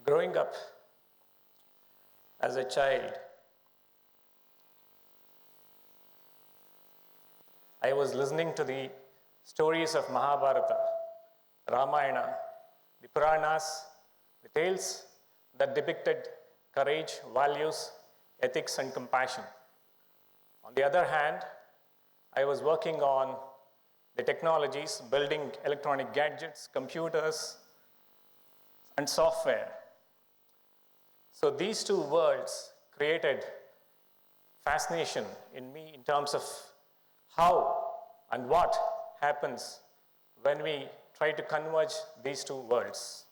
Growing up as a child, I was listening to the stories of Mahabharata, Ramayana, the Puranas, the tales that depicted courage, values, ethics, and compassion. On the other hand, I was working on the technologies, building electronic gadgets, computers, and software. So these two worlds created fascination in me in terms of how and what happens when we try to converge these two worlds.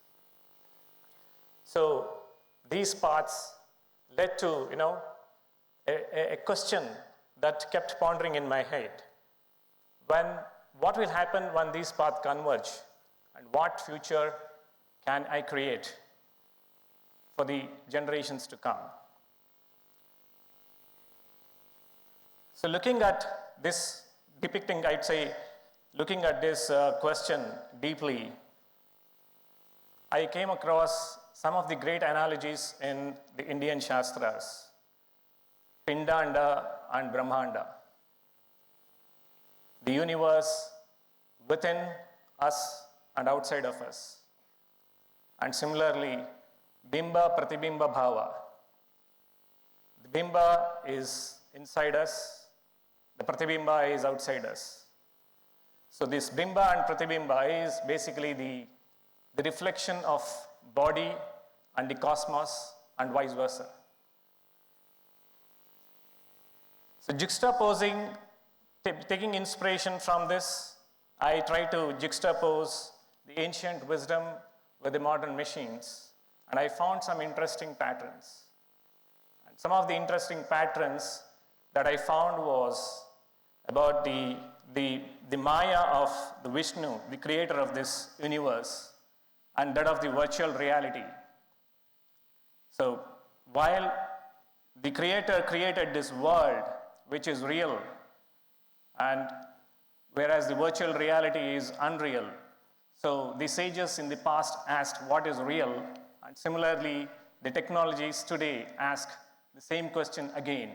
So these paths led to, a question that kept pondering in my head. What will happen when these paths converge, and what future can I create for the generations to come? So looking at this question deeply, I came across some of the great analogies in the Indian Shastras, Pindanda and Brahmanda. The universe within us and outside of us. And similarly, Bimba Pratibimba Bhava. The Bimba is inside us, the Pratibimba is outside us. So this Bimba and Pratibimba is basically the reflection of body and the cosmos and vice versa. So juxtaposing, taking inspiration from this, I try to juxtapose the ancient wisdom with the modern machines, and I found some interesting patterns. And some of the interesting patterns that I found was about the Maya of the Vishnu, the creator of this universe, and that of the virtual reality. So while the creator created this world which is real, and whereas the virtual reality is unreal, so the sages in the past asked what is real, and similarly the technologies today ask the same question again.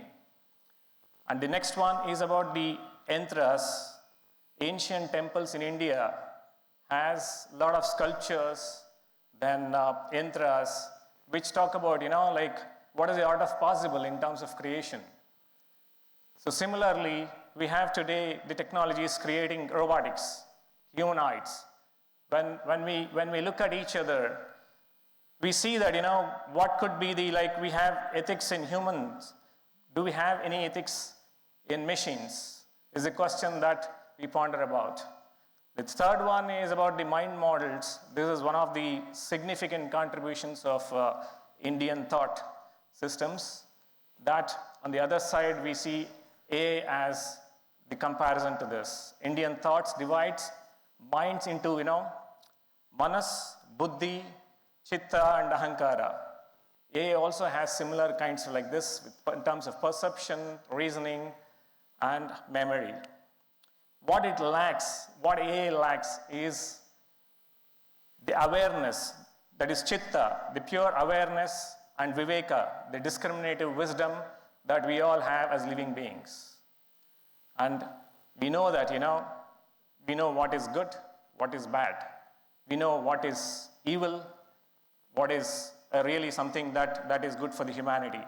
And the next one is about the yantras. Ancient temples in India has a lot of sculptures, then yantras, which talk about, what is the art of possible in terms of creation. So similarly, we have today the technologies creating robotics, humanoids. When we look at each other, we see that, what could be we have ethics in humans. Do we have any ethics in machines? Is a question that we ponder about. The third one is about the mind models. This is one of the significant contributions of Indian thought systems. That on the other side, we see AI as the comparison to this. Indian thoughts divides minds into, manas, buddhi, chitta, and ahankara. AI also has similar kinds of like this in terms of perception, reasoning, and memory. What it lacks, what AI lacks, is the awareness, that is chitta, the pure awareness, and viveka, the discriminative wisdom that we all have as living beings. And we know that, we know what is good, what is bad. We know what is evil, what is really something that is good for the humanity.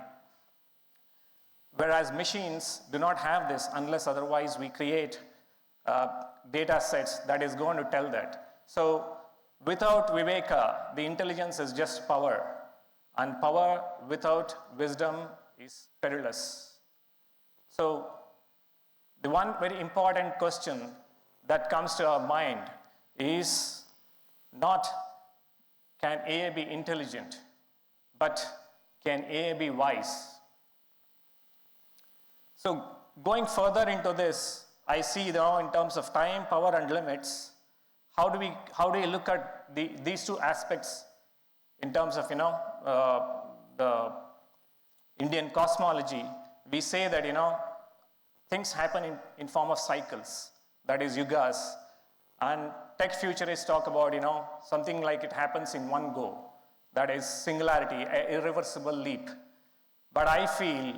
Whereas machines do not have this unless otherwise we create data sets that is going to tell that. So without viveka, the intelligence is just power. And power without wisdom is perilous. So the one very important question that comes to our mind is not can AI be intelligent, but can AI be wise? So going further into this, I see now in terms of time, power, and limits, how do we look at these two aspects in terms of the Indian cosmology? We say that things happen in form of cycles, that is yugas, and tech futurists talk about something like it happens in one go, that is singularity, an irreversible leap. But I feel,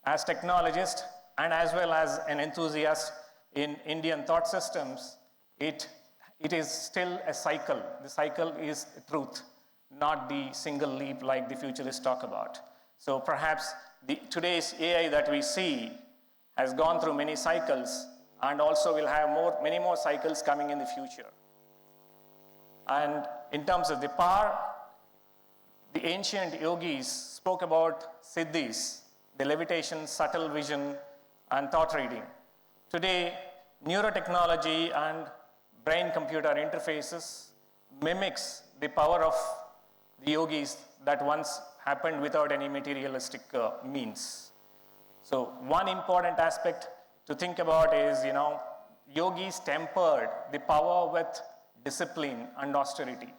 as technologist and as well as an enthusiast in Indian thought systems, it is still a cycle. The cycle is truth, not the single leap like the futurists talk about. So perhaps today's AI that we see has gone through many cycles and also will have many more cycles coming in the future. And in terms of the power, the ancient yogis spoke about siddhis, the levitation, subtle vision, and thought reading. Today, neurotechnology and brain-computer interfaces mimics the power of the yogis that once happened without any materialistic means. So one important aspect to think about is, yogis tempered the power with discipline and austerity.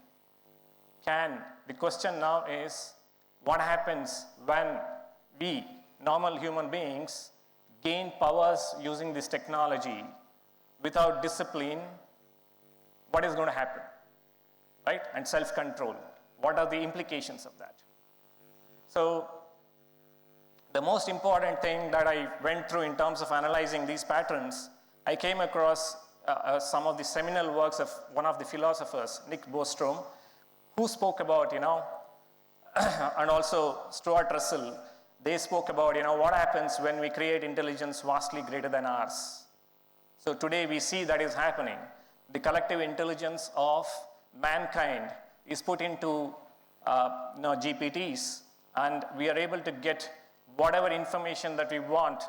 The question now is, what happens when we, normal human beings, gain powers using this technology without discipline? What is going to happen, right? And self-control. What are the implications of that? So the most important thing that I went through in terms of analyzing these patterns, I came across some of the seminal works of one of the philosophers, Nick Bostrom, who spoke about, and also Stuart Russell, they spoke about, what happens when we create intelligence vastly greater than ours. So today we see that is happening. The collective intelligence of mankind is put into GPTs, and we are able to get whatever information that we want,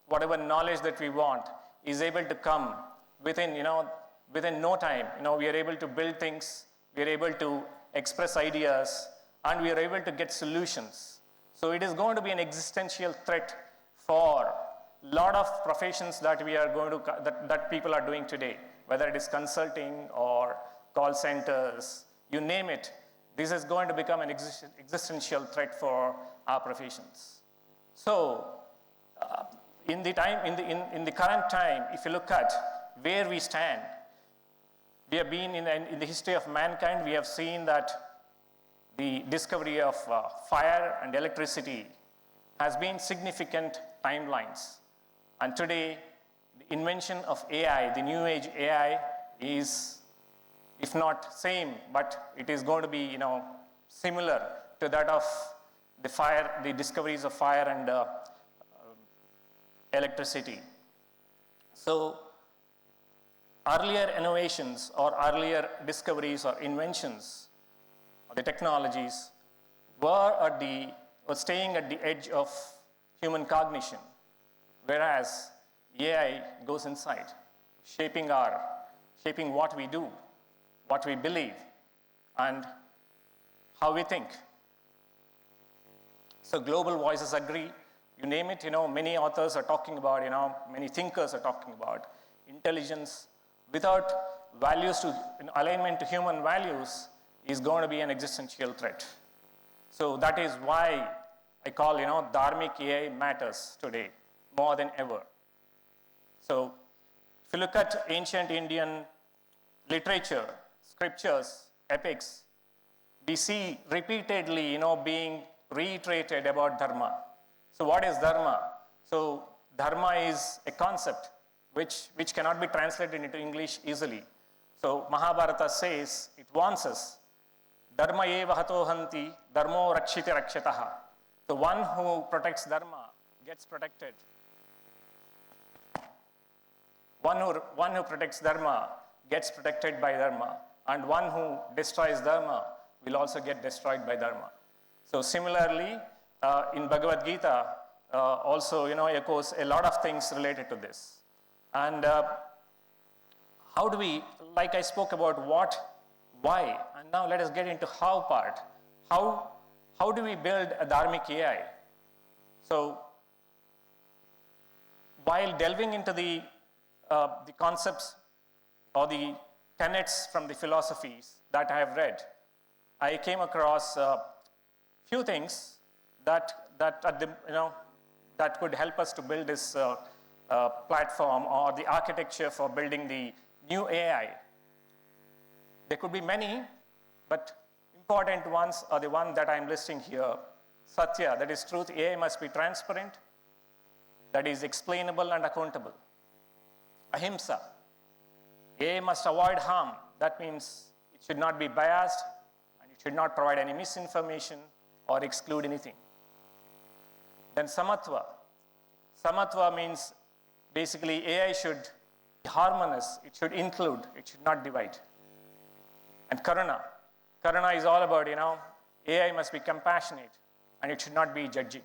whatever knowledge that we want, is able to come within no time. We are able to build things, we are able to express ideas, and we are able to get solutions. So it is going to be an existential threat for a lot of professions that we are going to that people are doing today, whether it is consulting or call centers, you name it. This is going to become an existential threat for our professions. So, in the current time, if you look at where we stand, we have been in the history of mankind. We have seen that the discovery of fire and electricity has been significant timelines. And today, the invention of AI, the new age AI, is, if not same, but it is going to be, similar to that of the discoveries of fire and electricity. So, earlier innovations or earlier discoveries or inventions, or the technologies, were staying at the edge of human cognition, whereas AI goes inside, shaping what we do, what we believe, and how we think. So global voices agree. You name it, many authors are talking about, many thinkers are talking about intelligence without values in alignment to human values is going to be an existential threat. So that is why I call, dharmic AI matters today more than ever. So if you look at ancient Indian literature, scriptures, epics, we see repeatedly, being reiterated about dharma. So what is dharma? So dharma is a concept which cannot be translated into English easily. So Mahabharata says, it warns us, dharma eva hato hanti, dharmo rakshiti rakshataha. The one who protects dharma gets protected. One who protects dharma gets protected by dharma, and one who destroys dharma will also get destroyed by dharma. So similarly, in Bhagavad Gita, also echoes a lot of things related to this. And how do we, like I spoke about what, why, and now let us get into how part. How do we build a dharmic AI? So while delving into the concepts or the tenets from the philosophies that I have read, I came across a few things that could help us to build this platform or the architecture for building the new AI. There could be many, but Important ones are the one that I'm listing here. Satya, that is truth. AI must be transparent, that is explainable and accountable. Ahimsa, AI must avoid harm. That means it should not be biased and it should not provide any misinformation or exclude anything. Then Samatva. Samatva means basically AI should be harmonious, it should include, it should not divide. And Karuna. Karuna is all about, AI must be compassionate and it should not be judging.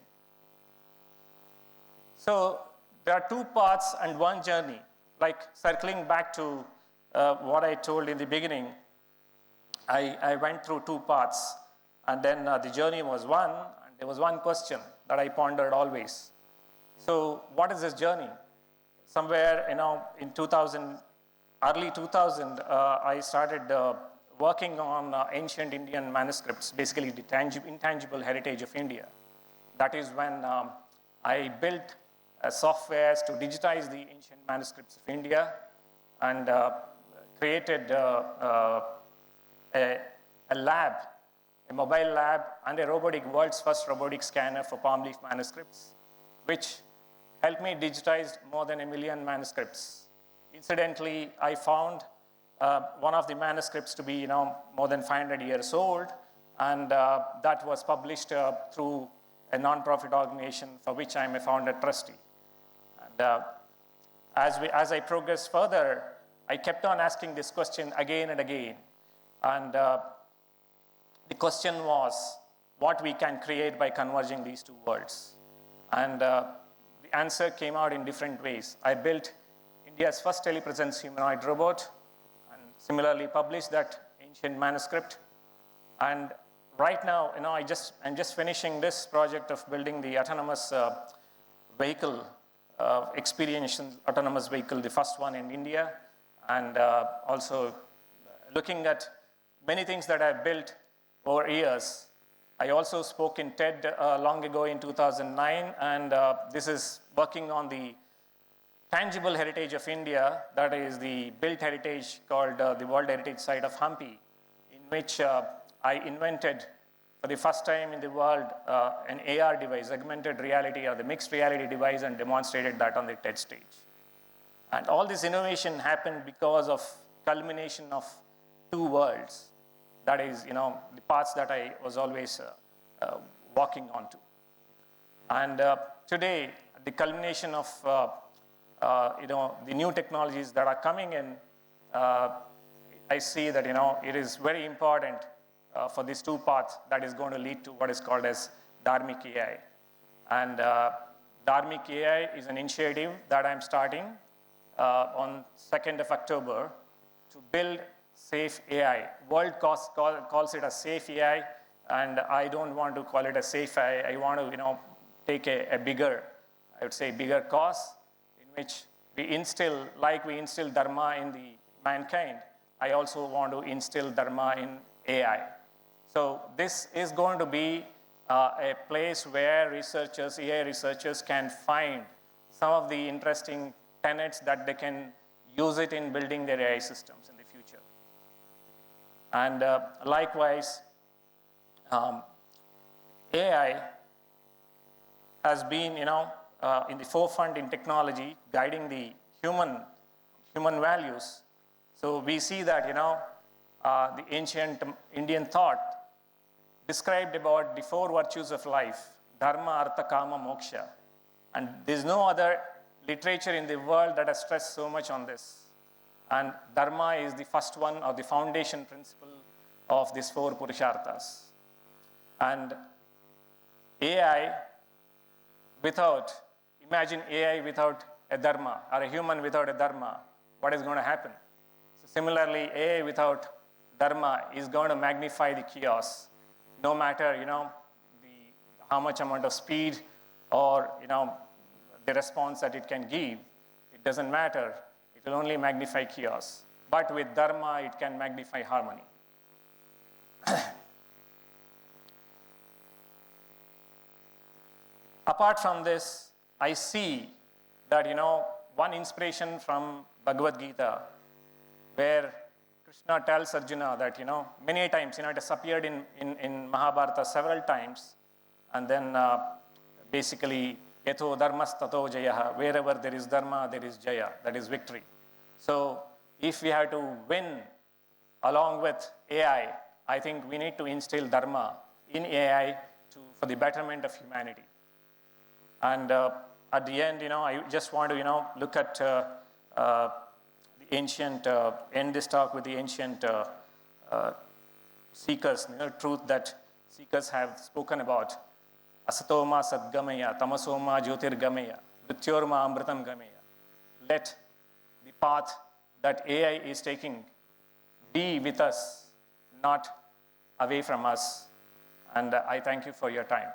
So there are two paths and one journey. Like circling back to what I told in the beginning, I went through two paths, and then the journey was one, and there was one question that I pondered always. So what is this journey? Somewhere, in 2000, early 2000, I started working on ancient Indian manuscripts, basically the intangible heritage of India. That is when I built softwares to digitize the ancient manuscripts of India and created a lab, a mobile lab, and a world's first robotic scanner for palm leaf manuscripts, which helped me digitize more than 1 million manuscripts. Incidentally, I found one of the manuscripts to be more than 500 years old, and that was published through a non-profit organization for which I am a founder trustee. And as I progressed further, I kept on asking this question again and again. And the question was what we can create by converging these two worlds. And the answer came out in different ways. I built India's first telepresence humanoid robot, and similarly published that ancient manuscript. And right now, I'm just finishing this project of building the autonomous vehicle, experiential autonomous vehicle, the first one in India, and also looking at many things that I've built over years. I also spoke in TED long ago in 2009, and this is working on the tangible heritage of India, that is the built heritage called the World Heritage Site of Hampi, in which I invented for the first time in the world an AR device, augmented reality or the mixed reality device, and demonstrated that on the TED stage. And all this innovation happened because of culmination of two worlds. That is, the paths that I was always walking onto. And today, the culmination of the new technologies that are coming in, I see that it is very important for these two paths that is going to lead to what is called as Dharmic AI. And Dharmic AI is an initiative that I'm starting on 2nd of October to build safe AI. World calls it a safe AI, and I don't want to call it a safe AI. I want to take a bigger, I would say bigger cause in which we instill, like we instill Dharma in the mankind, I also want to instill Dharma in AI. So this is going to be a place where researchers, AI researchers, can find some of the interesting tenets that they can use it in building their AI systems in the future. And likewise, AI has been, in the forefront in technology, guiding the human values. So we see that, the ancient Indian thought described about the 4 virtues of life: dharma, artha, kama, moksha. And there's no other literature in the world that has stressed so much on this. And dharma is the first one, or the foundation principle of these 4 purusharthas. And AI imagine AI without a dharma, or a human without a dharma, what is going to happen? So similarly, AI without dharma is going to magnify the chaos. No matter, how much amount of speed or, the response that it can give, it doesn't matter. It will only magnify chaos. But with dharma, it can magnify harmony. Apart from this, I see that, one inspiration from Bhagavad Gita, where Krishna tells Arjuna that, many times, it has appeared in Mahabharata several times. And then basically, Yatho dharmas tato jayaha, wherever there is dharma, there is jaya, that is victory. So if we have to win along with AI, I think we need to instill dharma in AI for the betterment of humanity. And at the end, I just want to, look at the ancient, end this talk with the ancient seekers, truth that seekers have spoken about. Asatoma sadgamaya, tamasoma jyotirgamaya, mrityorma amritam gamaya. Let the path that AI is taking be with us, not away from us. And I thank you for your time.